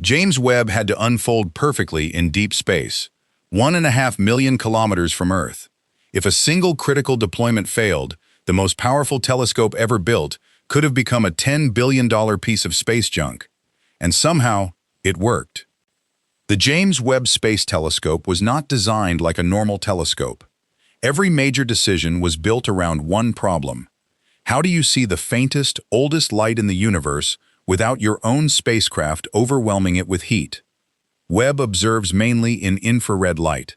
James Webb had to unfold perfectly in deep space, 1.5 million kilometers from Earth. If a single critical deployment failed, the most powerful telescope ever built could have become a $10 billion piece of space junk. And somehow, it worked. The James Webb Space Telescope was not designed like a normal telescope. Every major decision was built around one problem. How do you see the faintest, oldest light in the universe without your own spacecraft overwhelming it with heat? Webb observes mainly in infrared light.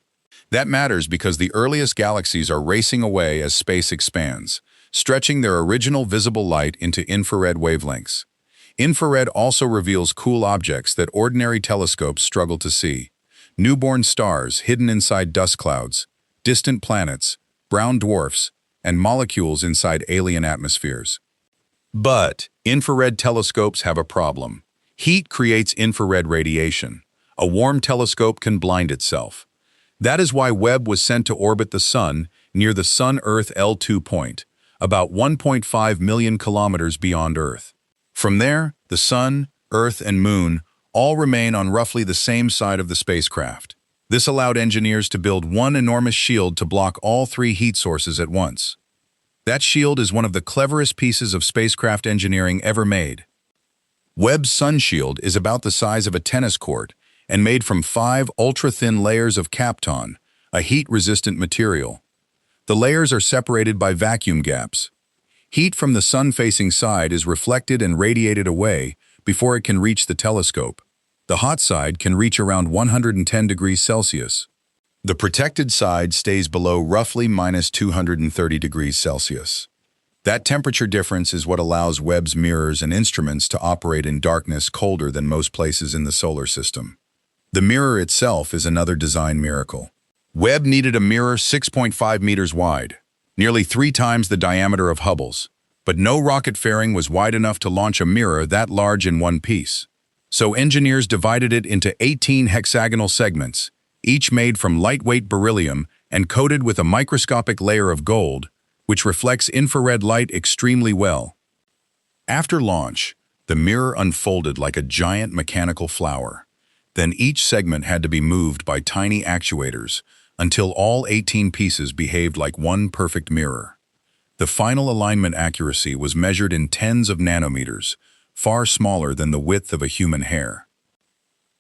That matters because the earliest galaxies are racing away as space expands, stretching their original visible light into infrared wavelengths. Infrared also reveals cool objects that ordinary telescopes struggle to see. Newborn stars hidden inside dust clouds, distant planets, brown dwarfs, and molecules inside alien atmospheres. But infrared telescopes have a problem. Heat creates infrared radiation. A warm telescope can blind itself. That is why Webb was sent to orbit the Sun near the Sun-Earth L2 point, about 1.5 million kilometers beyond Earth. From there, the Sun, Earth, and Moon all remain on roughly the same side of the spacecraft. This allowed engineers to build one enormous shield to block all three heat sources at once. That shield is one of the cleverest pieces of spacecraft engineering ever made. Webb's sun shield is about the size of a tennis court and made from 5 ultra-thin layers of kapton, a heat-resistant material. The layers are separated by vacuum gaps. Heat from the sun-facing side is reflected and radiated away before it can reach the telescope. The hot side can reach around 110 degrees Celsius. The protected side stays below roughly -230 degrees Celsius. That temperature difference is what allows Webb's mirrors and instruments to operate in darkness colder than most places in the solar system. The mirror itself is another design miracle. Webb needed a mirror 6.5 meters wide, nearly 3 times the diameter of Hubble's, but no rocket fairing was wide enough to launch a mirror that large in one piece. So engineers divided it into 18 hexagonal segments, each made from lightweight beryllium and coated with a microscopic layer of gold, which reflects infrared light extremely well. After launch, the mirror unfolded like a giant mechanical flower. Then each segment had to be moved by tiny actuators until all 18 pieces behaved like one perfect mirror. The final alignment accuracy was measured in tens of nanometers, far smaller than the width of a human hair.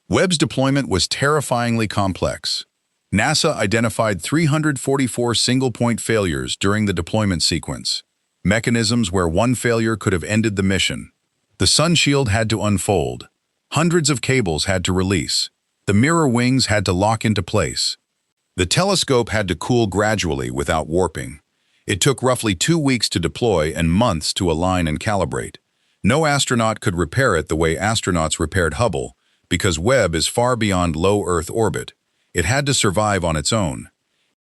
Webb's deployment was terrifyingly complex. NASA identified 344 single-point failures during the deployment sequence, mechanisms where one failure could have ended the mission. The sun shield had to unfold. Hundreds of cables had to release. The mirror wings had to lock into place. The telescope had to cool gradually without warping. It took roughly 2 weeks to deploy and months to align and calibrate. No astronaut could repair it the way astronauts repaired Hubble, because Webb is far beyond low Earth orbit. It had to survive on its own.